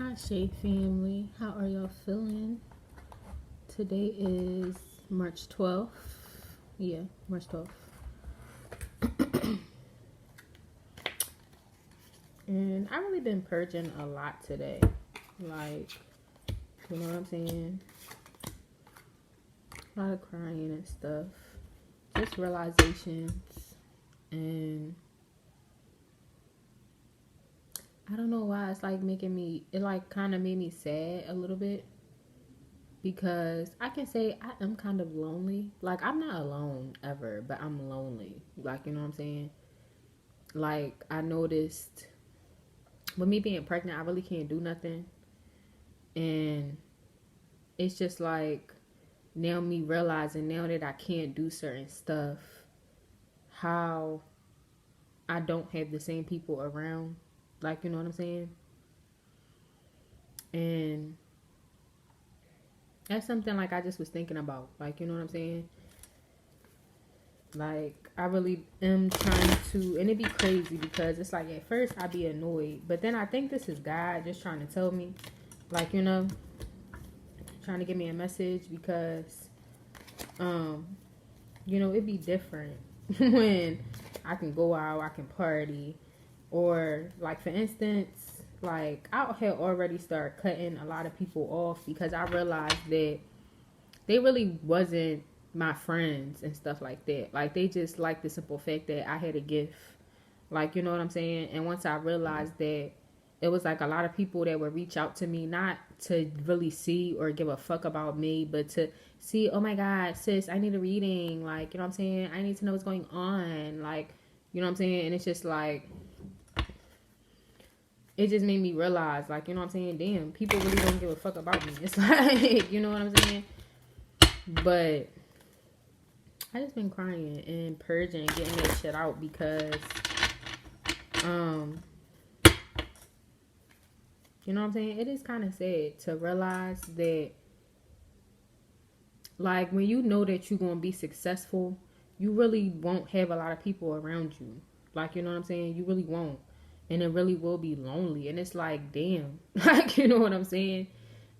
Ashe family, how are y'all feeling? Today is March 12th. Yeah, March 12th. And I really been purging a lot today. Like, you know what I'm saying? A lot of crying and stuff. Just realizations. And I don't know why it's like it like kind of made me sad a little bit. Because I can say I am kind of lonely. Like, I'm not alone ever, but I'm lonely. Like, you know what I'm saying? Like, I noticed with me being pregnant, I really can't do nothing. And it's just like now me realizing now that I can't do certain stuff, how I don't have the same people around. Like, you know what I'm saying? And that's something like I just was thinking about. Like, you know what I'm saying? Like, I really am trying to, and it be crazy because it's like at first I be annoyed, but then I think this is God just trying to tell me, like, you know, trying to give me a message because, you know, it be different when I can go out, I can party, or like for instance, like I had already started cutting a lot of people off because I realized that they really wasn't my friends and stuff like that. Like they just like the simple fact that I had a gift. Like, you know what I'm saying? And once I realized that it was like a lot of people that would reach out to me not to really see or give a fuck about me, but to see, oh my God, sis, I need a reading. Like, you know what I'm saying? I need to know what's going on. Like, you know what I'm saying? And it's just like, it just made me realize, like, you know what I'm saying? Damn, people really don't give a fuck about me. It's like, you know what I'm saying? But I just been crying and purging, getting that shit out because, you know what I'm saying? It is kind of sad to realize that, like, when you know that you're going to be successful, you really won't have a lot of people around you. Like, you know what I'm saying? You really won't. And it really will be lonely. And it's like, damn. Like, you know what I'm saying?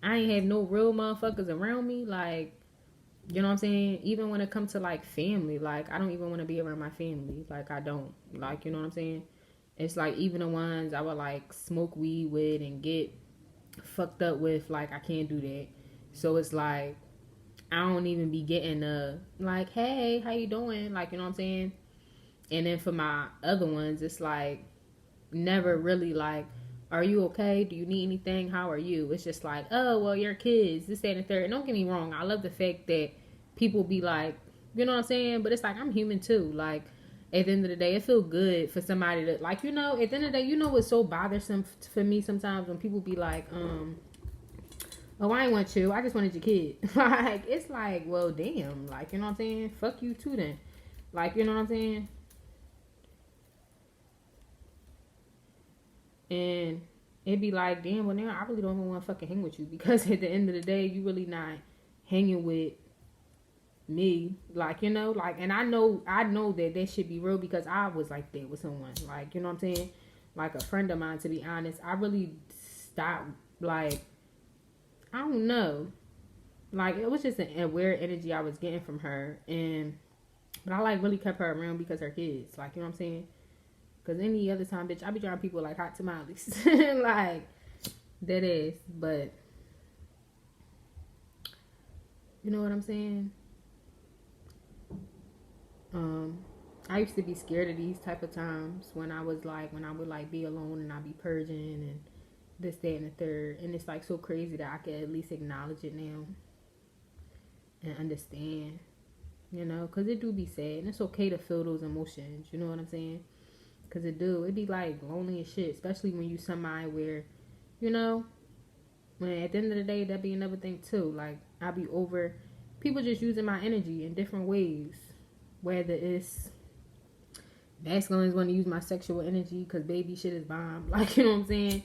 I ain't have no real motherfuckers around me. Like, you know what I'm saying? Even when it comes to, like, family. Like, I don't even want to be around my family. Like, I don't. Like, you know what I'm saying? It's like, even the ones I would, like, smoke weed with and get fucked up with, like, I can't do that. So it's like, I don't even be getting like, hey, how you doing? Like, you know what I'm saying? And then for my other ones, it's like never really like, are you okay? Do you need anything? How are you? It's just like, oh, well, your kids, this, that, and the third. And don't get me wrong, I love the fact that people be like, you know what I'm saying? But it's like, I'm human too. Like, at the end of the day, it feels good for somebody to, like, you know, at the end of the day, you know what's so bothersome for me sometimes when people be like, oh, I ain't want you. I just wanted your kid. Like, it's like, well, damn. Like, you know what I'm saying? Fuck you too then. Like, you know what I'm saying? And it'd be like, damn, well, now I really don't even want to fucking hang with you because at the end of the day, you really not hanging with me. Like, you know, like, and I know that should be real because I was like that with someone. Like, you know what I'm saying? Like a friend of mine, to be honest, I really stopped, like, I don't know. Like, it was just a weird energy I was getting from her. And, but I, like, really kept her around because her kids. Like, you know what I'm saying? Because any other time, bitch, I be trying people like hot tamales. Like, that is. But, you know what I'm saying? I used to be scared of these type of times when I was like, when I would like be alone and I'd be purging and this, that, and the third. And it's like so crazy that I could at least acknowledge it now and understand, you know, because it do be sad. And it's okay to feel those emotions, you know what I'm saying? Because it be like lonely as shit, especially when you somebody where, you know, when at the end of the day, that be another thing too. Like, I be over people just using my energy in different ways. Whether it's masculines want to use my sexual energy because baby shit is bomb. Like, you know what I'm saying?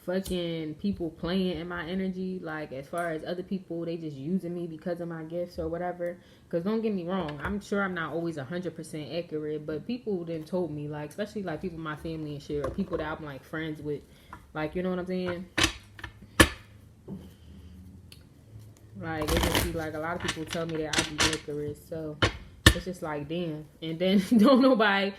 Fucking people playing in my energy. Like, as far as other people, they just using me because of my gifts or whatever. Because don't get me wrong, I'm sure I'm not always 100% accurate, but people then told me, like, especially like people in my family and shit, or people that I'm like friends with, like, you know what I'm saying? Like, it just be like, a lot of people tell me that I be licorice, so it's just like, damn. And then don't nobody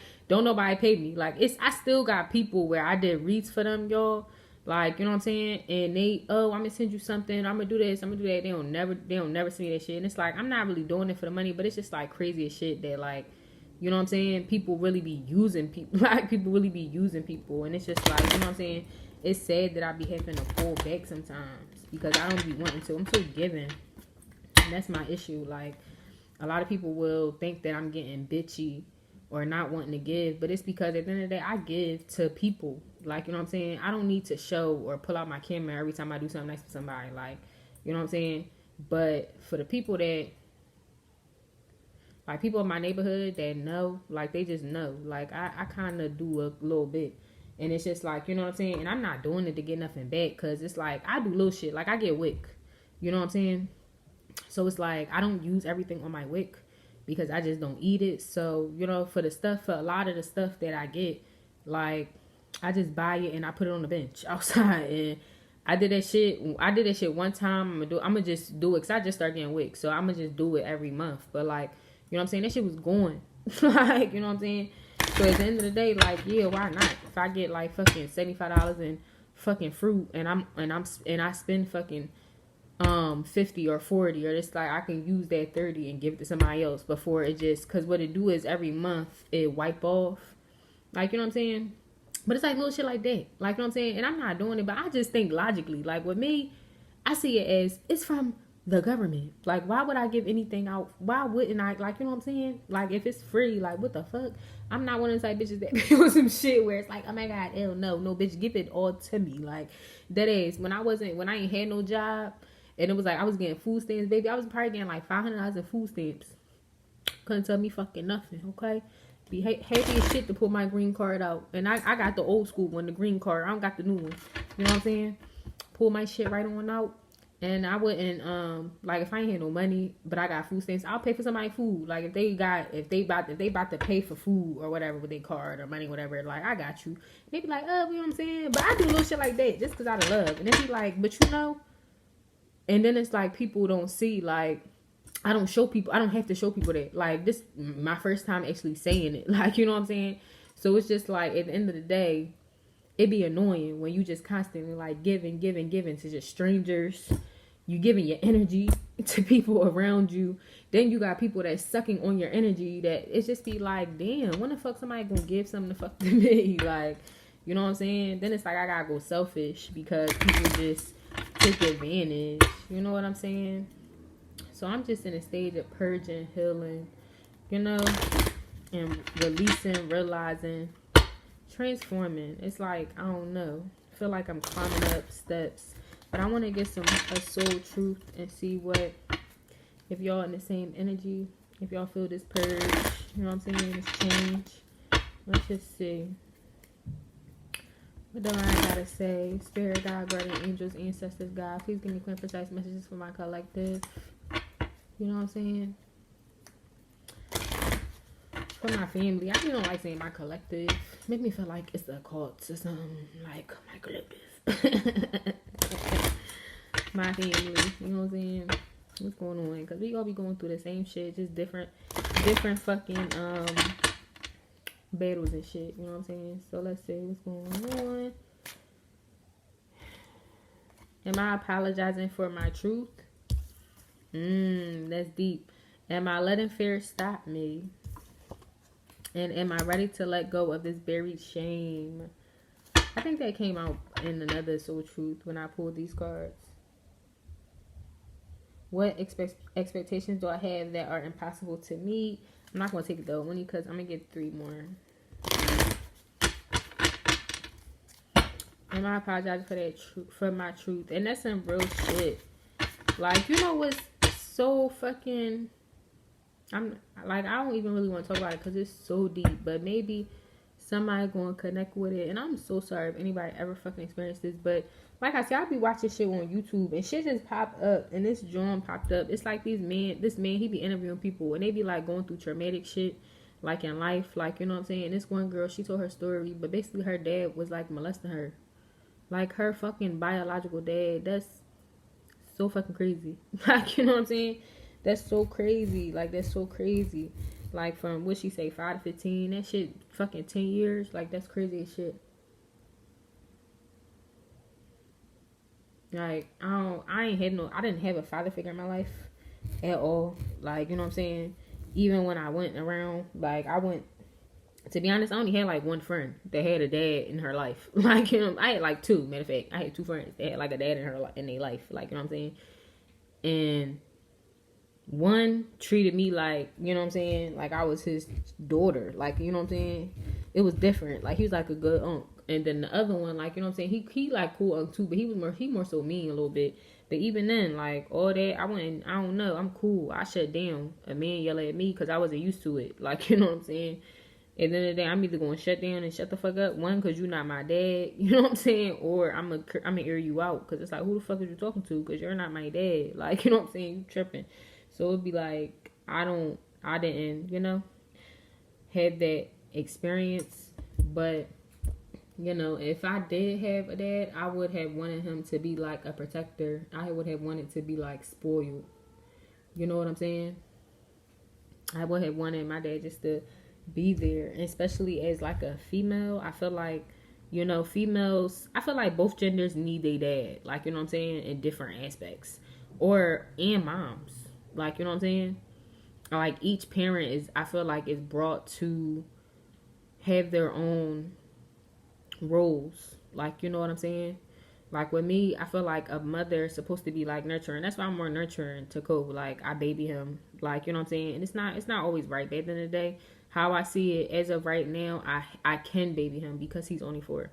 pay me. Like, I still got people where I did reads for them, y'all. Like, you know what I'm saying? And they, oh, I'm gonna send you something. I'm gonna do this. I'm gonna do that. They don't never send me that shit. And it's like, I'm not really doing it for the money, but it's just like crazy as shit that, like, you know what I'm saying? People really be using people. Like, people really be using people. And it's just like, you know what I'm saying? It's sad that I be having to pull back sometimes because I don't be wanting to. I'm so giving. And that's my issue. Like, a lot of people will think that I'm getting bitchy or not wanting to give, but it's because at the end of the day, I give to people. Like, you know what I'm saying? I don't need to show or pull out my camera every time I do something nice for somebody. Like, you know what I'm saying? But for the people that, like, people in my neighborhood that know, like, they just know. Like, I kind of do a little bit. And it's just like, you know what I'm saying? And I'm not doing it to get nothing back because it's like, I do little shit. Like, I get wick. You know what I'm saying? So it's like, I don't use everything on my wick because I just don't eat it. So, you know, for a lot of the stuff that I get, like, I just buy it and I put it on the bench outside. And I did that shit one time. I'm gonna just do it because I just started getting wick. So I'm gonna just do it every month. But, like, you know what I'm saying? That shit was going. Like, you know what I'm saying? So at the end of the day, like, yeah, why not? If I get like fucking $75 in fucking fruit and I spend fucking 50 or 40, or it's like I can use that 30 and give it to somebody else before it just, because what it do is every month it wipe off, like, you know what I'm saying? But it's like little shit like that, like, you know what I'm saying? And I'm not doing it, but I just think logically, like, with me, I see it as it's from the government. Like, why would I give anything out? Why wouldn't I? Like, you know what I'm saying? Like, if it's free, like, what the fuck? I'm not one of those type bitches that be on some shit where it's like, oh my god, ew, no bitch, give it all to me. Like, that is when I ain't had no job. And it was like, I was getting food stamps, baby. I was probably getting like $500 in food stamps. Couldn't tell me fucking nothing, okay? Be happy as shit to pull my green card out. And I got the old school one, the green card. I don't got the new one. You know what I'm saying? Pull my shit right on out. And I wouldn't, like, if I ain't had no money, but I got food stamps, I'll pay for somebody's food. Like, if they about to pay for food or whatever with their card or money, whatever, like, I got you. And they be like, oh, you know what I'm saying? But I do little shit like that just because out of love. And they be like, but you know, and then it's like people don't see, like, I don't have to show people that. Like, this my first time actually saying it. Like, you know what I'm saying? So it's just like, at the end of the day, it be annoying when you just constantly like giving to just strangers. You giving your energy to people around you. Then you got people that's sucking on your energy, that it's just be like, damn, when the fuck somebody gonna give something the fuck to me? Like, you know what I'm saying? Then it's like I gotta go selfish because people just take advantage. You know what I'm saying? So I'm just in a stage of purging, healing, you know, and releasing, realizing, transforming. It's like, I don't know. I feel like I'm climbing up steps. But I want to get a soul truth and see what, if y'all in the same energy, if y'all feel this purge, you know what I'm saying, this change. Let's just see. What do I gotta say? Spirit, God, guardian angels, ancestors, God, please give me clear, precise messages for my collective. You know what I'm saying? For my family. I really don't like saying my collective. Make me feel like it's a cult or something. Like, my collective. My family. You know what I'm saying? What's going on? Because we all be going through the same shit. Just different fucking battles and shit. You know what I'm saying? So let's see what's going on. Am I apologizing for my truth? That's deep. Am I letting fear stop me? And am I ready to let go of this buried shame? I think that came out in another soul truth when I pulled these cards. What expectations do I have that are impossible to meet? I'm not going to take it though, only because I'm going to get 3 more. Am I apologizing for my truth? And that's some real shit. Like, you know what's so fucking... I don't even really want to talk about it because it's so deep. But maybe somebody going to connect with it. And I'm so sorry if anybody ever fucking experienced this. But like I said, I be watching shit on YouTube and shit just pop up. And this John popped up. It's like this man, he be interviewing people. And they be like going through traumatic shit. Like in life. Like, you know what I'm saying? And this one girl, she told her story. But basically her dad was like molesting her. Like her fucking biological dad. so fucking crazy. Like, you know what I'm saying? That's so crazy. Like, that's so crazy. Like, from what she say, 5 to 15, that shit fucking 10 years. Like, that's crazy as shit. Like, I didn't have a father figure in my life at all. Like, you know what I'm saying? Even when I went around, like, to be honest, I only had like one friend that had a dad in her life. Like, you know, I had like two. Matter of fact, I had two friends that had like a dad in their life. Like, you know what I'm saying? And one treated me like, you know what I'm saying, like I was his daughter. Like, you know what I'm saying? It was different. Like, he was like a good uncle. And then the other one, like, you know what I'm saying, he like cool uncle too, but he more so mean a little bit. But even then, like, all that, I don't know, I'm cool. I shut down. A man yell at me because I wasn't used to it. Like, you know what I'm saying? At the end of the day, I'm either going to shut down and shut the fuck up. One, because you're not my dad. You know what I'm saying? Or I'm going to air you out. Because it's like, who the fuck are you talking to? Because you're not my dad. Like, you know what I'm saying? You tripping. So it'd be like, I didn't, you know, have that experience. But, you know, if I did have a dad, I would have wanted him to be like a protector. I would have wanted to be like spoiled. You know what I'm saying? I would have wanted my dad just to be there, and especially as like a female. I feel like, you know, females, I feel like both genders need their dad, like, you know what I'm saying, in different aspects, and moms, like, you know what I'm saying, like each parent is, I feel like, is brought to have their own roles, like, you know what I'm saying. Like with me, I feel like a mother is supposed to be like nurturing. That's why I'm more nurturing to Cole. Like, I baby him, like, you know what I'm saying. And it's not always right. But at the end of the day, how I see it as of right now, I can baby him because he's only 4.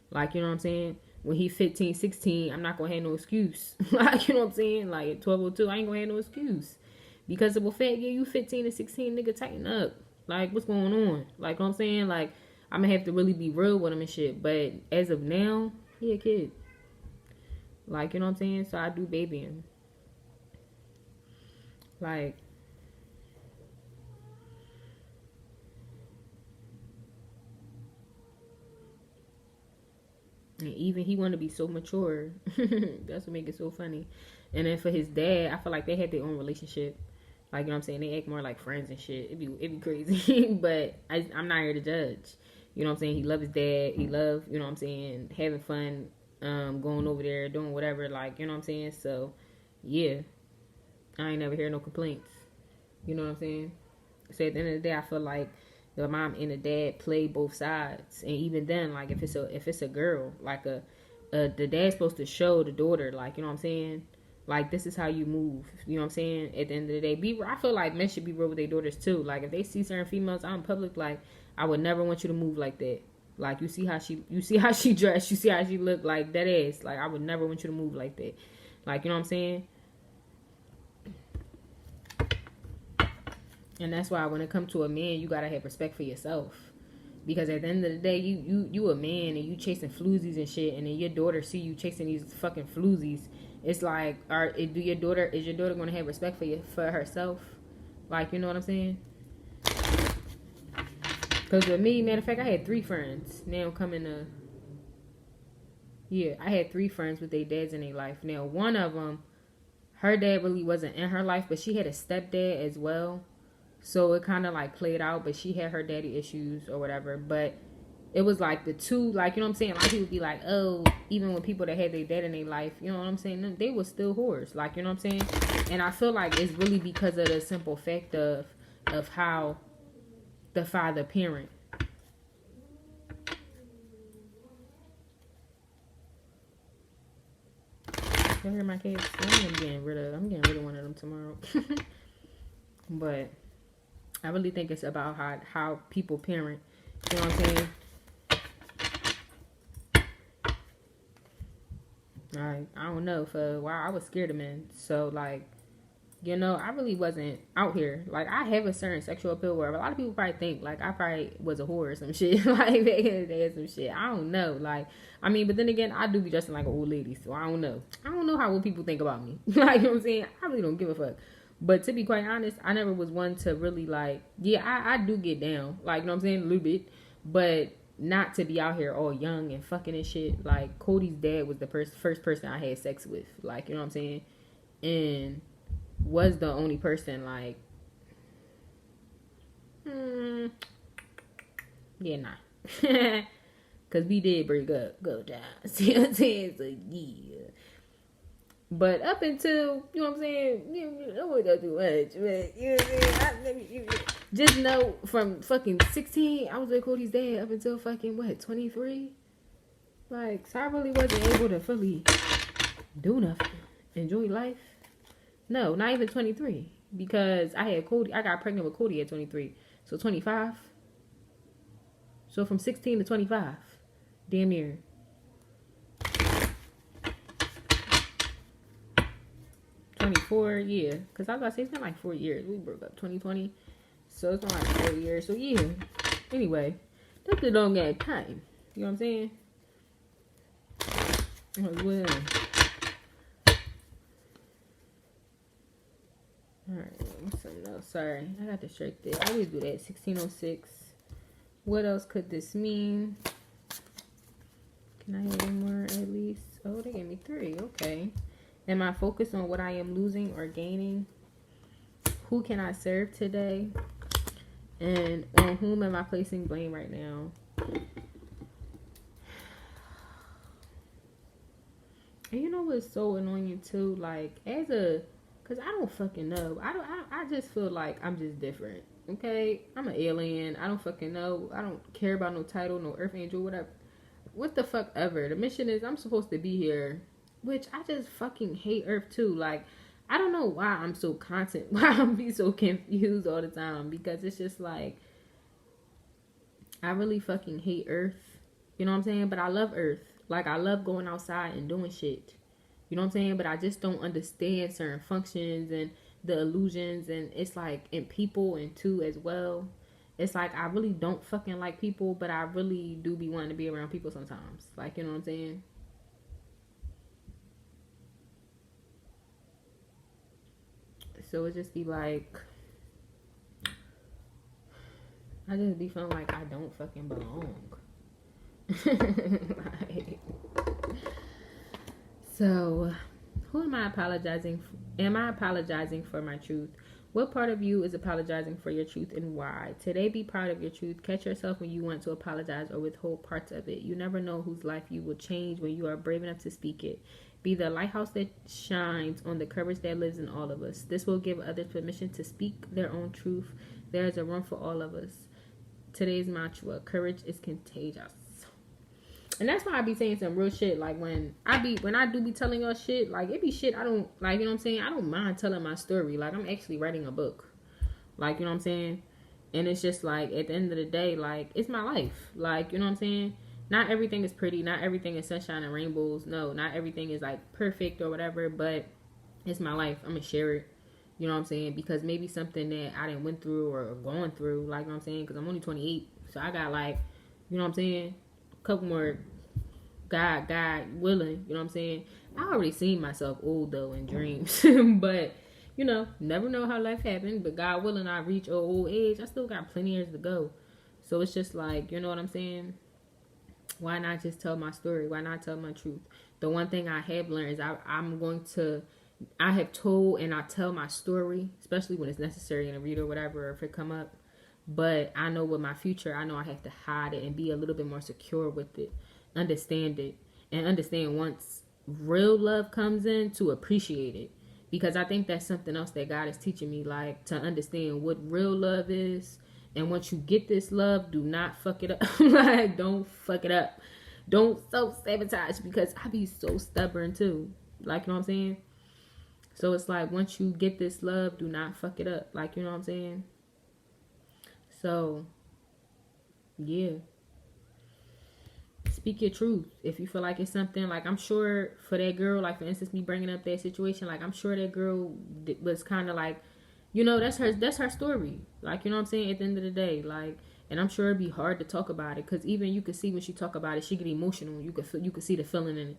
Like, you know what I'm saying. When he's 15, 16, I'm not gonna have no excuse. Like, you know what I'm saying. Like at 12:02, I ain't gonna have no excuse because of the fact, yeah, you 15 and 16, nigga, tighten up. Like, what's going on? Like, you know what I'm saying. Like, I'm gonna have to really be real with him and shit. But as of now, he a kid. Like, you know what I'm saying? So I do baby him. Like, and even he want to be so mature. That's what make it so funny. And then for his dad, I feel like they had their own relationship. Like, you know what I'm saying? They act more like friends and shit. It'd be crazy. But I'm not here to judge. You know what I'm saying? He love his dad. He love, you know what I'm saying, having fun, going over there, doing whatever, like, you know what I'm saying? So, yeah, I ain't never hear no complaints. You know what I'm saying? So at the end of the day, I feel like the mom and the dad play both sides. And even then, like, if it's a girl, like the dad's supposed to show the daughter, like, you know what I'm saying? Like, this is how you move. You know what I'm saying? At the end of the day, I feel like men should be real with their daughters too. Like, if they see certain females out in public, like, I would never want you to move like that. Like, you see how she dressed, you see how she look, like, that ass. Like, I would never want you to move like that. Like, you know what I'm saying? And that's why when it comes to a man, you gotta have respect for yourself. Because at the end of the day, you a man and you chasing floozies and shit, and then your daughter see you chasing these fucking floozies. It's like, is your daughter gonna have respect for herself? Like, you know what I'm saying? Because with me, matter of fact, I had 3 friends. Now coming to... Yeah, I had 3 friends with their dads in their life. Now, one of them, her dad really wasn't in her life, but she had a stepdad as well. So it kind of like played out, but she had her daddy issues or whatever. But it was like the two, like, you know what I'm saying? Like, people be like, oh, even with people that had their dad in their life, you know what I'm saying? They were still whores. Like, you know what I'm saying? And I feel like it's really because of the simple fact of how the father parent. You hear my kids? I'm getting rid of one of them tomorrow. But I really think it's about how people parent. You know what I'm saying? I don't know. For a while, I was scared of men. So, like, you know, I really wasn't out here. Like, I have a certain sexual appeal where a lot of people probably think, like, I probably was a whore or some shit. Like, back in the day or some shit. I don't know. Like, I mean, but then again, I do be dressing like an old lady. So, I don't know. I don't know how what people think about me. Like, you know what I'm saying? I really don't give a fuck. But to be quite honest, I never was one to really, like, yeah, I do get down. Like, you know what I'm saying? A little bit. But not to be out here all young and fucking and shit. Like, Cody's dad was the first person I had sex with. Like, you know what I'm saying? and was the only person like, yeah, nah. Cause we did break up, go down. See what I'm saying? So yeah. But up until, you know what I'm saying, you don't want to go too much, but you know what I'm saying? Just know from fucking 16, I was with Cody's dad up until fucking what, 23? Like, so I really wasn't able to fully do nothing, enjoy life. No, not even 23, because I had Cody. I got pregnant with Cody at 23, so 25. So from 16 to 25, damn near. 24, yeah, because I was about to say it's been like 4 years. We broke up 2020, so it's been like 4 years. So yeah. Anyway, that's a long ass time. You know what I'm saying? Well. Alright, what's something else? Sorry, I got distracted. I always do that. 1606. What else could this mean? Can I have one more at least? Oh, they gave me 3. Okay. Am I focused on what I am losing or gaining? Who can I serve today? And on whom am I placing blame right now? And you know what's so annoying too? Like, cause I don't fucking know. I just feel like I'm just different. Okay? I'm an alien. I don't fucking know. I don't care about no title, no earth angel, whatever. What the fuck ever. The mission is I'm supposed to be here. Which I just fucking hate earth too. Like, I don't know why I'm so why I'm be so confused all the time. Because it's just like, I really fucking hate earth. You know what I'm saying? But I love earth. Like, I love going outside and doing shit. You know what I'm saying? But I just don't understand certain functions and the illusions. And it's like in people and too as well. It's like I really don't fucking like people. But I really do be wanting to be around people sometimes. Like, you know what I'm saying? So it just be like, I just be feeling like I don't fucking belong. Like, so, who am I apologizing for? Am I apologizing for my truth? What part of you is apologizing for your truth and why? Today, be proud of your truth. Catch yourself when you want to apologize or withhold parts of it. You never know whose life you will change when you are brave enough to speak it. Be the lighthouse that shines on the courage that lives in all of us. This will give others permission to speak their own truth. There is a room for all of us. Today's mantra: courage is contagious. And that's why I be saying some real shit. Like when I do be telling y'all shit, like it be shit I don't like, you know what I'm saying? I don't mind telling my story. Like I'm actually writing a book. Like, you know what I'm saying? And it's just like at the end of the day, like it's my life. Like, you know what I'm saying? Not everything is pretty, not everything is sunshine and rainbows. No, not everything is like perfect or whatever, but it's my life. I'm gonna share it. You know what I'm saying? Because maybe something that I didn't went through or going through, like, you know what I'm saying? Because I'm only 28. So I got like, you know what I'm saying? Couple more, God willing, you know what I'm saying? I already seen myself old though in dreams, but you know, never know how life happened. But God willing, I reach old age. I still got plenty years to go. So it's just like, you know what I'm saying? Why not just tell my story? Why not tell my truth? The one thing I have learned is I have told and I tell my story, especially when it's necessary in a read or whatever, or if it come up. But I know with my future, I know I have to hide it and be a little bit more secure with it, understand it, and understand once real love comes in to appreciate it. Because I think that's something else that God is teaching me, like to understand what real love is. And once you get this love, do not fuck it up. Like, don't fuck it up. Don't self-sabotage, because I be so stubborn too. Like, you know what I'm saying? So it's like, once you get this love, do not fuck it up. Like, you know what I'm saying? So, yeah. Speak your truth. If you feel like it's something, like, I'm sure for that girl, like, for instance, me bringing up that situation, like, I'm sure that girl was kind of like, you know, that's her story. Like, you know what I'm saying? At the end of the day, like, and I'm sure it'd be hard to talk about it, because even you could see when she talk about it, she get emotional. You could see the feeling in it.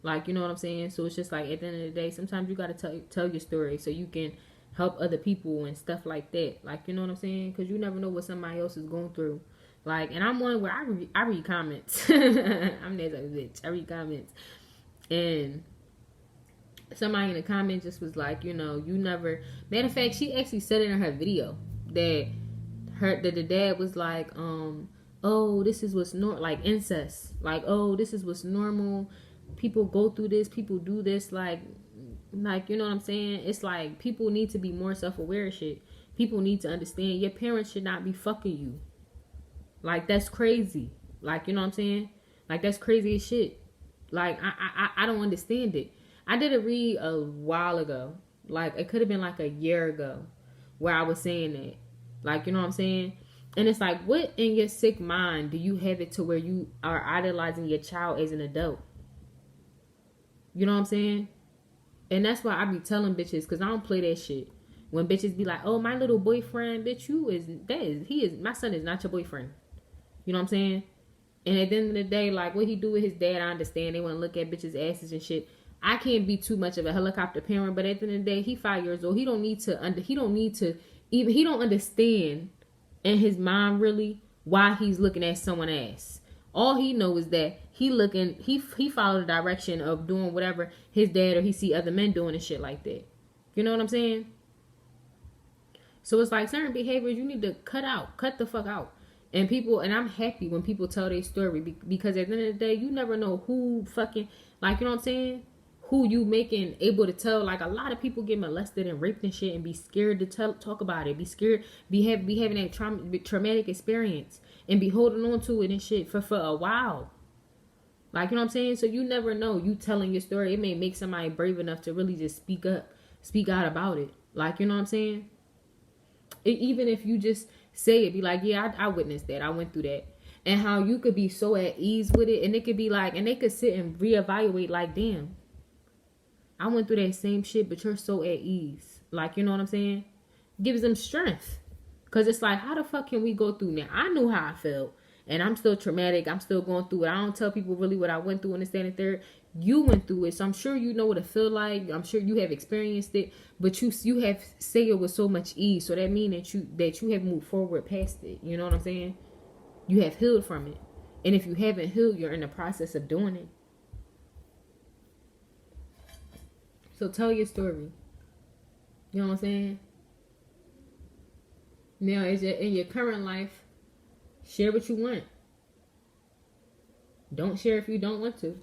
Like, you know what I'm saying? So it's just like, at the end of the day, sometimes you got to tell your story so you can help other people and stuff like that. Like, you know what I'm saying? Because you never know what somebody else is going through. Like, and I'm one where I read comments. I'm that type of bitch. I read comments. And somebody in the comment just was like, you know, you never. Matter of fact, she actually said it in her video that the dad was like, oh, this is what's normal, like incest, like, oh, this is what's normal. People go through this, people do this, like you know what I'm saying? It's like people need to be more self-aware of shit. People need to understand your parents should not be fucking you. Like, that's crazy. Like, you know what I'm saying? Like, that's crazy as shit. Like, I don't understand it. I did a read a while ago. Like, it could have been like a year ago where I was saying that. Like, you know what I'm saying? And it's like, what in your sick mind do you have it to where you are idolizing your child as an adult? You know what I'm saying? And that's why I be telling bitches, because I don't play that shit. When bitches be like, oh, my little boyfriend, bitch, my son is not your boyfriend. You know what I'm saying? And at the end of the day, like, what he do with his dad, I understand. They want to look at bitches' asses and shit. I can't be too much of a helicopter parent, but at the end of the day, he 5 years old. He don't understand in his mind really why he's looking at someone's ass. All he knows is that he followed the direction of doing whatever his dad or he see other men doing and shit like that. You know what I'm saying? So it's like certain behaviors you need to cut the fuck out. And I'm happy when people tell their story because at the end of the day, you never know who fucking, like, you know what I'm saying? Who you making able to tell. Like, a lot of people get molested and raped and shit and be scared to talk about it. Be scared, be having that traumatic experience and be holding on to it and shit for a while. Like, you know what I'm saying? So you never know. You telling your story, it may make somebody brave enough to really just speak out about it. Like, you know what I'm saying? Even if you just say it, be like, yeah, I witnessed that. I went through that. And how you could be so at ease with it. And it could be like, and they could sit and reevaluate like, damn, I went through that same shit, but you're so at ease. Like, you know what I'm saying? Gives them strength. Because it's like, how the fuck can we go through now? I knew how I felt. And I'm still traumatic. I'm still going through it. I don't tell people really what I went through and this, that, and third. You went through it. So I'm sure you know what it feel like. I'm sure you have experienced it. But you have say it with so much ease. So that means that you have moved forward past it. You know what I'm saying? You have healed from it. And if you haven't healed, you're in the process of doing it. So tell your story. You know what I'm saying? Now, in your current life, share what you want. Don't share if you don't want to.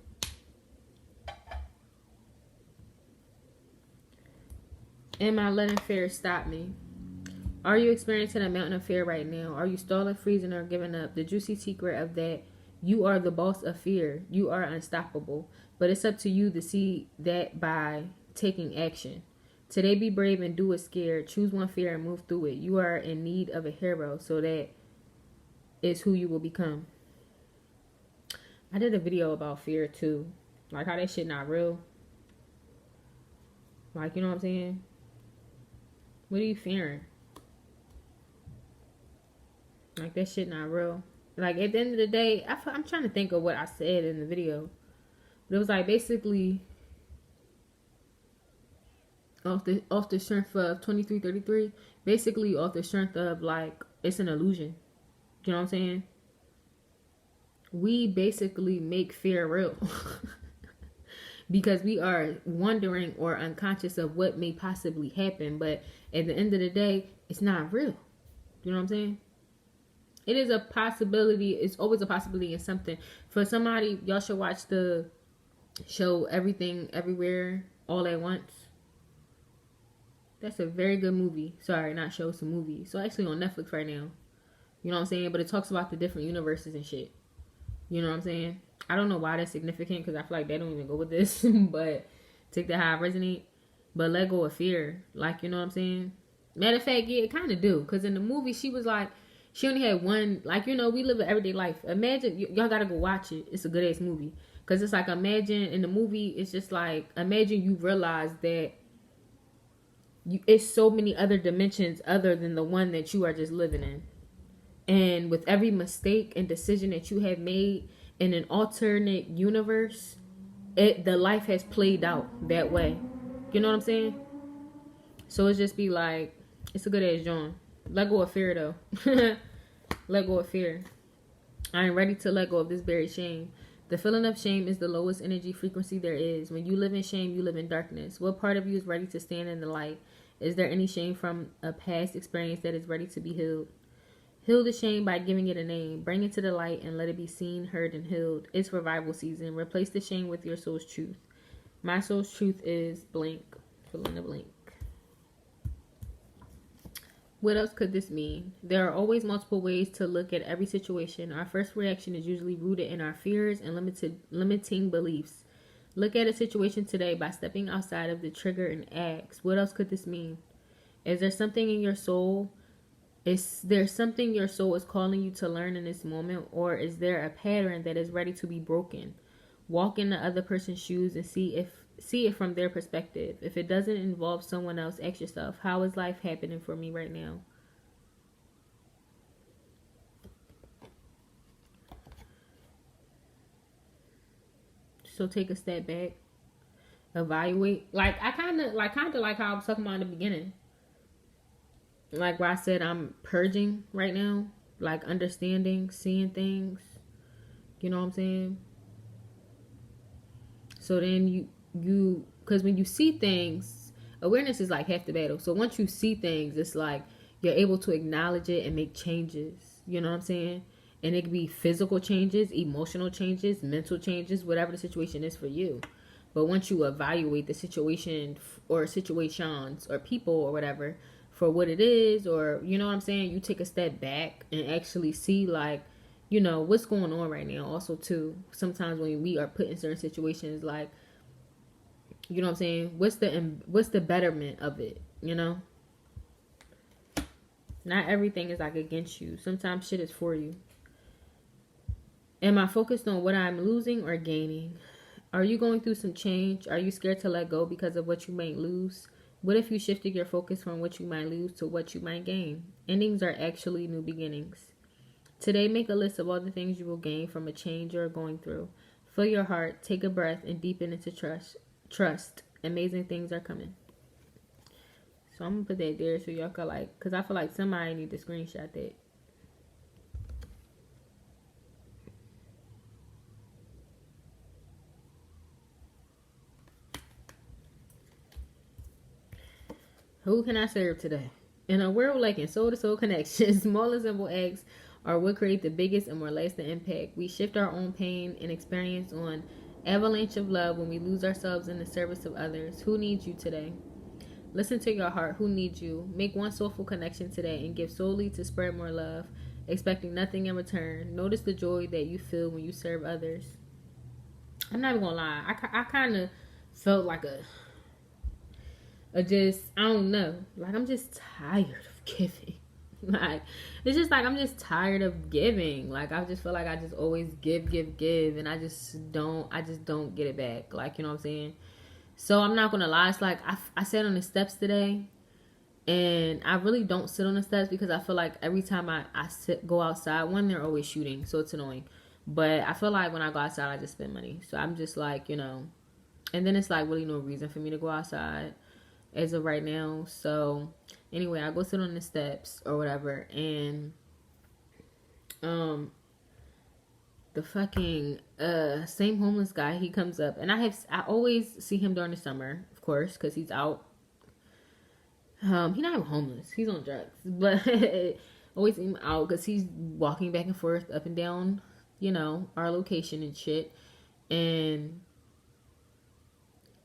Am I letting fear stop me? Are you experiencing a mountain of fear right now? Are you stalling, freezing, or giving up? The juicy secret of that, you are the boss of fear. You are unstoppable. But it's up to you to see that by taking action. Today, be brave and do it scared. Choose one fear and move through it. You are in need of a hero, so that is who you will become. I did a video about fear too. Like how that shit not real. Like, you know what I'm saying? What are you fearing? Like, that shit not real. Like, at the end of the day, I'm trying to think of what I said in the video. But it was like basically off the strength of 2333. Basically off the strength of like it's an illusion. You know what I'm saying? We basically make fear real. Because we are wondering or unconscious of what may possibly happen. But at the end of the day, it's not real. You know what I'm saying? It is a possibility. It's always a possibility in something. For somebody, y'all should watch the show Everything Everywhere All at Once. That's a very good movie. Sorry, not show, it's a movie. So actually on Netflix right now. You know what I'm saying? But it talks about the different universes and shit. You know what I'm saying? I don't know why that's significant because I feel like they don't even go with this. But take that how I resonate. But let go of fear. Like, you know what I'm saying? Matter of fact, yeah, it kind of do. Because in the movie, she was like, she only had one, like, you know, we live an everyday life. Imagine, y'all got to go watch it. It's a good ass movie. Because it's like, imagine in the movie, it's just like, imagine you realize that it's so many other dimensions other than the one that you are just living in. And with every mistake and decision that you have made in an alternate universe, the life has played out that way. You know what I'm saying? So it's just be like, it's a good ass John. Let go of fear though. Let go of fear. I ain't ready to let go of this buried shame. The feeling of shame is the lowest energy frequency there is. When you live in shame, you live in darkness. What part of you is ready to stand in the light? Is there any shame from a past experience that is ready to be healed? Heal the shame by giving it a name. Bring it to the light and let it be seen, heard, and healed. It's revival season. Replace the shame with your soul's truth. My soul's truth is blank. Fill in the blank. What else could this mean? There are always multiple ways to look at every situation. Our first reaction is usually rooted in our fears and limiting beliefs. Look at a situation today by stepping outside of the trigger and ask, what else could this mean? Is there something in your soul? Is there something your soul is calling you to learn in this moment? Or is there a pattern that is ready to be broken? Walk in the other person's shoes and see it from their perspective. If it doesn't involve someone else, ask yourself, how is life happening for me right now? So take a step back, evaluate. I kind of like how I was talking about in the beginning. Like where I said I'm purging right now, like understanding, seeing things. You know what I'm saying? So then you because when you see things, awareness is like half the battle. So once you see things, it's like you're able to acknowledge it and make changes. You know what I'm saying? And it could be physical changes, emotional changes, mental changes, whatever the situation is for you. But once you evaluate the situation or situations or people or whatever for what it is, or you know what I'm saying, you take a step back and actually see like, you know, what's going on right now. Also too, sometimes when we are put in certain situations, like, you know what I'm saying, what's the betterment of it, you know? Not everything is like against you. Sometimes shit is for you. Am I focused on what I'm losing or gaining? Are you going through some change? Are you scared to let go because of what you might lose? What if you shifted your focus from what you might lose to what you might gain? Endings are actually new beginnings. Today, make a list of all the things you will gain from a change you're going through. Fill your heart, take a breath, and deepen into trust. Trust. Amazing things are coming. So I'm going to put that there so y'all can like, because I feel like somebody need to screenshot that. Who can I serve today? In a world lacking soul-to-soul connections, small and simple acts are what create the biggest and more lasting impact. We shift our own pain and experience on avalanche of love when we lose ourselves in the service of others. Who needs you today? Listen to your heart. Who needs you? Make one soulful connection today and give solely to spread more love, expecting nothing in return. Notice the joy that you feel when you serve others. I'm not even gonna lie. I kind of felt like I don't know. Like, I'm just tired of giving. Like, it's just like, I'm just tired of giving. Like, I just feel like I just always give. And I just don't get it back. Like, you know what I'm saying? So, I'm not going to lie. It's like, I sat on the steps today. And I really don't sit on the steps because I feel like every time I go outside, one, they're always shooting. So, it's annoying. But I feel like when I go outside, I just spend money. So, I'm just like, you know. And then it's like really no reason for me to go outside as of right now. So anyway, I go sit on the steps or whatever, and the fucking same homeless guy, he comes up, and I always see him during the summer, of course, because he's out. He's not even homeless, he's on drugs, but always see him out because he's walking back and forth up and down, you know, our location and shit. And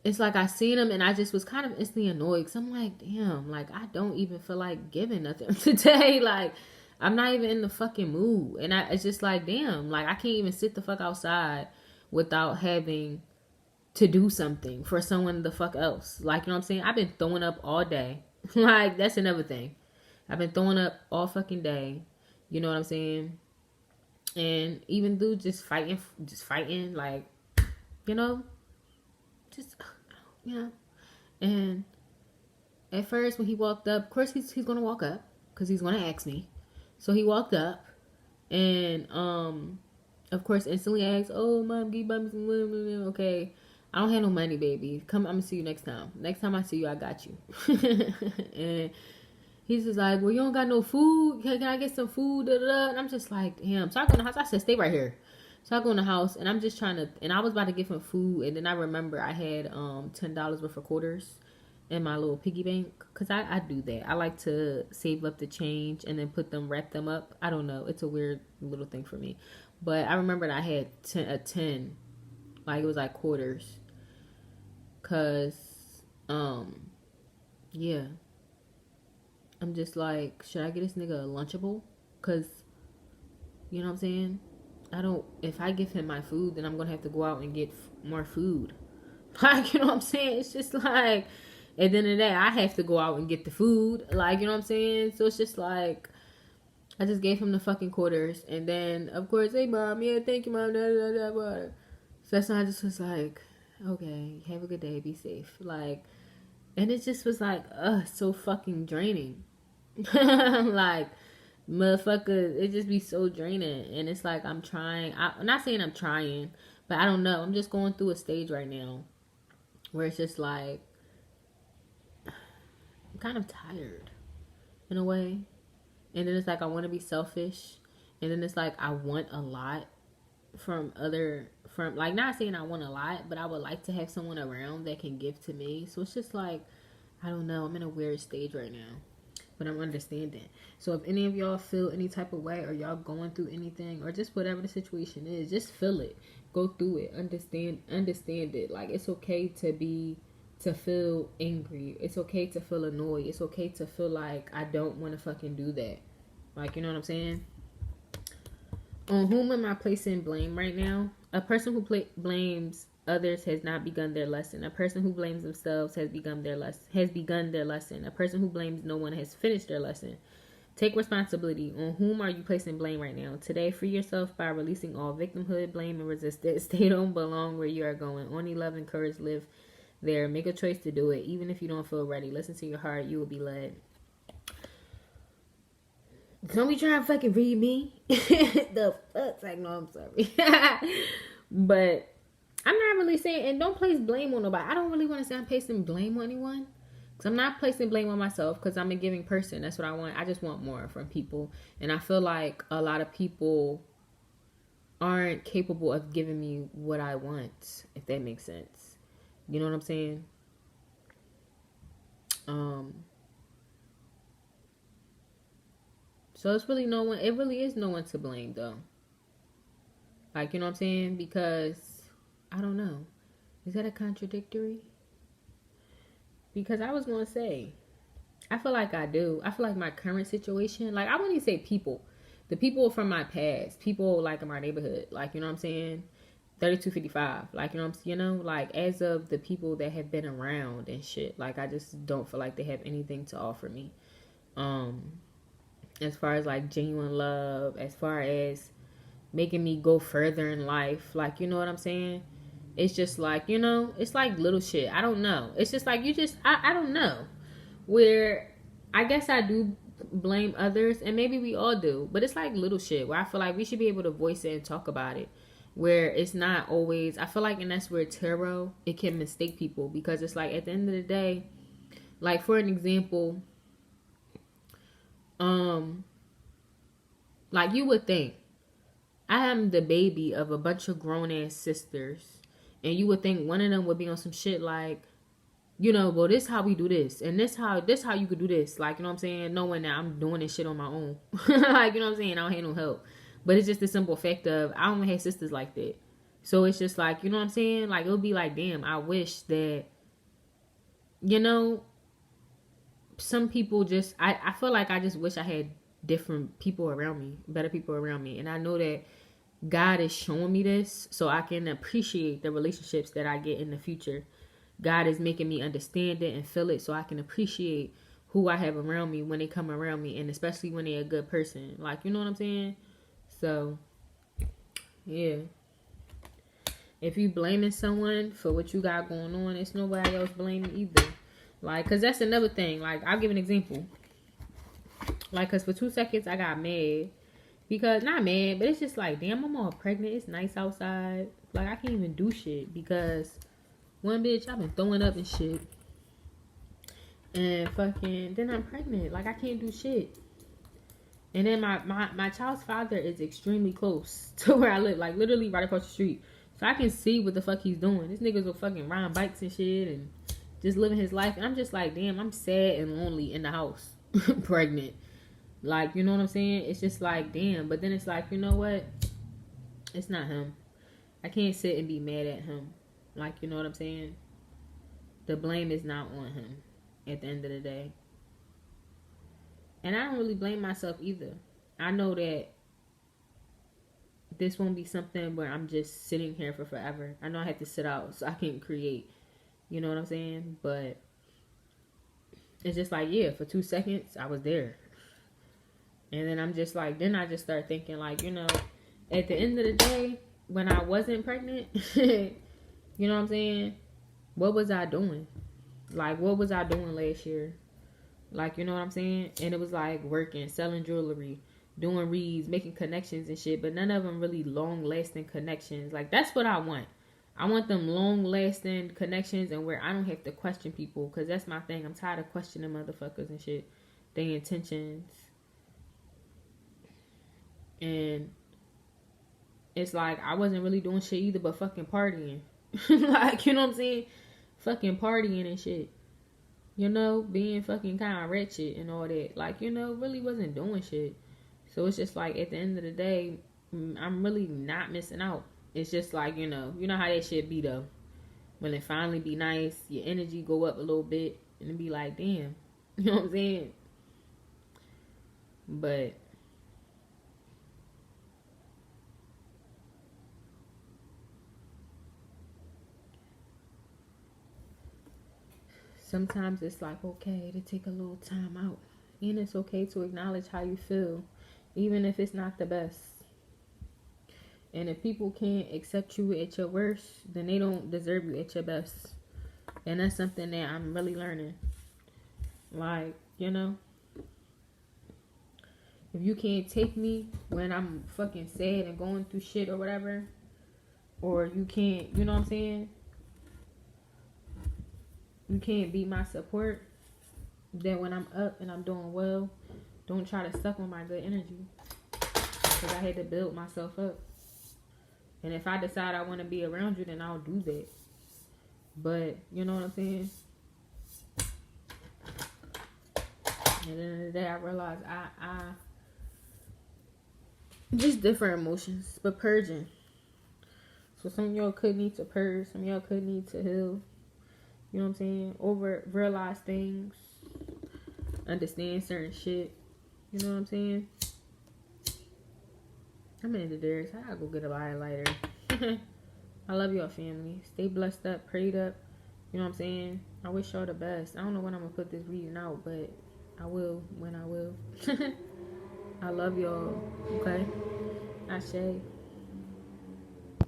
it's like I seen him and I just was kind of instantly annoyed because I'm like, damn, like I don't even feel like giving nothing today. Like I'm not even in the fucking mood. And it's just like, damn, like I can't even sit the fuck outside without having to do something for someone the fuck else. Like, you know what I'm saying? I've been throwing up all day. Like, that's another thing. I've been throwing up all fucking day. You know what I'm saying? And even dude just fighting, like, you know, just, you know. And at first when he walked up, of course he's going to walk up because he's going to ask me. So he walked up and, of course, instantly asked, oh, mom, can you buy me some money? Okay. I don't have no money, baby. Come, I'm going to see you next time. Next time I see you, I got you. And he's just like, well, you don't got no food? Can I get some food? Da, da, da. And I'm just like, damn. So I go in the house. I said, stay right here. So I go in the house and I'm just trying to, and I was about to give him food, and then I remember I had $10 worth of quarters in my little piggy bank, because I do that. I like to save up the change and then wrap them up. I don't know, it's a weird little thing for me, but I remembered I had a 10, like it was like quarters, cause yeah, I'm just like, should I get this nigga a Lunchable? Cause you know what I'm saying, I don't, if I give him my food, then I'm gonna have to go out and get more food. Like, you know what I'm saying? It's just like, at the end of the day, I have to go out and get the food. Like, you know what I'm saying? So it's just like, I just gave him the fucking quarters. And then, of course, hey, mom, yeah, thank you, mom. Da, da, da, da. So that's when I just was like, okay, have a good day, be safe. Like, and it just was like, so fucking draining. Like, motherfucker, it just be so draining. And it's like, I'm not saying I'm trying, but I don't know. I'm just going through a stage right now where it's just like, I'm kind of tired in a way. And then it's like, I want to be selfish. And then it's like, I want a lot from like, not saying I want a lot, but I would like to have someone around that can give to me. So it's just like, I don't know. I'm in a weird stage right now, but I'm understanding. So if any of y'all feel any type of way, or y'all going through anything, or just whatever the situation is, just feel it. Go through it. Understand it. Like, it's okay to feel angry. It's okay to feel annoyed. It's okay to feel like I don't want to fucking do that. Like, you know what I'm saying? On whom am I placing blame right now? A person who blames others has not begun their lesson. A person who blames themselves has begun their lesson. A person who blames no one has finished their lesson. Take responsibility. On whom are you placing blame right now? Today, free yourself by releasing all victimhood, blame, and resistance. They don't belong where you are going. Only love and courage live there. Make a choice to do it. Even if you don't feel ready, listen to your heart. You will be led. Don't be trying to fucking read me. The fuck? Like, no, I'm sorry. But I'm not really saying, and don't place blame on nobody. I don't really want to say I'm placing blame on anyone, because I'm not placing blame on myself, because I'm a giving person. That's what I want. I just want more from people. And I feel like a lot of people aren't capable of giving me what I want, if that makes sense. You know what I'm saying? So it's really no one, it really is no one to blame though. Like, you know what I'm saying? Because, I don't know. Is that a contradictory? Because I was going to say, I feel like I do. I feel like my current situation, like, I wouldn't even say people. The people from my past, people like in my neighborhood, like, you know what I'm saying? 3255, like, you know, like, as of the people that have been around and shit, like, I just don't feel like they have anything to offer me. As far as like genuine love, as far as making me go further in life, like, you know what I'm saying? It's just like, you know, it's like little shit. I don't know. It's just like, I don't know. Where I guess I do blame others, and maybe we all do, but it's like little shit where I feel like we should be able to voice it and talk about it. Where it's not always, I feel like, and that's where tarot, it can mistake people, because it's like, at the end of the day, like, for an example, like, you would think I am the baby of a bunch of grown ass sisters, and you would think one of them would be on some shit like, you know, well, this how we do this, and this how you could do this, like, you know what I'm saying, knowing that I'm doing this shit on my own. Like, you know what I'm saying, I don't have no help. But it's just the simple fact of, I don't have sisters like that. So it's just like, you know what I'm saying, like, it'll be like, damn, I wish that, you know, some people just, I feel like I just wish I had different people around me, better people around me. And I know that God is showing me this so I can appreciate the relationships that I get in the future. God is making me understand it and feel it so I can appreciate who I have around me when they come around me, and especially when they're a good person. Like, you know what I'm saying? So, yeah. If you blaming someone for what you got going on, it's nobody else blaming either. Like, because that's another thing. Like, I'll give an example. Like, because for 2 seconds, I got mad. Because, not mad, but it's just like, damn, I'm all pregnant. It's nice outside. Like, I can't even do shit. Because, one bitch, I've been throwing up and shit. And fucking, then I'm pregnant. Like, I can't do shit. And then my child's father is extremely close to where I live, like literally right across the street. So I can see what the fuck he's doing. This nigga's will fucking ride bikes and shit and just living his life. And I'm just like, damn, I'm sad and lonely in the house, pregnant. Like, you know what I'm saying? It's just like, damn. But then it's like, you know what? It's not him. I can't sit and be mad at him. Like, you know what I'm saying? The blame is not on him at the end of the day. And I don't really blame myself either. I know that this won't be something where I'm just sitting here for forever. I know I have to sit out so I can create. You know what I'm saying? But it's just like, yeah, for 2 seconds, I was there. And then I'm just like, then I just start thinking like, you know, at the end of the day, when I wasn't pregnant, you know what I'm saying? What was I doing? Like, what was I doing last year? Like, you know what I'm saying? And it was like working, selling jewelry, doing reads, making connections and shit. But none of them really long-lasting connections. Like, that's what I want. I want them long-lasting connections and where I don't have to question people. Because that's my thing. I'm tired of questioning motherfuckers and shit. Their intentions. And it's like, I wasn't really doing shit either but fucking partying. Like, you know what I'm saying? Fucking partying and shit. You know, being fucking kind of wretched and all that. Like, you know, really wasn't doing shit. So it's just like, at the end of the day, I'm really not missing out. It's just like, you know how that shit be though. When it finally be nice, your energy go up a little bit and it be like, damn. You know what I'm saying? But sometimes it's like okay to take a little time out. And it's okay to acknowledge how you feel, even if it's not the best. And if people can't accept you at your worst, then they don't deserve you at your best. And that's something that I'm really learning. Like, you know, if you can't take me when I'm fucking sad and going through shit or whatever, or you can't, you know what I'm saying? You can't be my support, then when I'm up and I'm doing well, don't try to suck on my good energy. Because I had to build myself up. And if I decide I want to be around you, then I'll do that. But, you know what I'm saying? At the end of the day, I realized I just different emotions, but purging. So some of y'all could need to purge, some of y'all could need to heal. You know what I'm saying? Realize things, understand certain shit. You know what I'm saying? I'm in the Darius. I gotta go get a lighter. I love y'all family. Stay blessed up, prayed up. You know what I'm saying? I wish y'all the best. I don't know when I'm gonna put this reading out, but I will when I will. I love y'all. Okay? Ashe.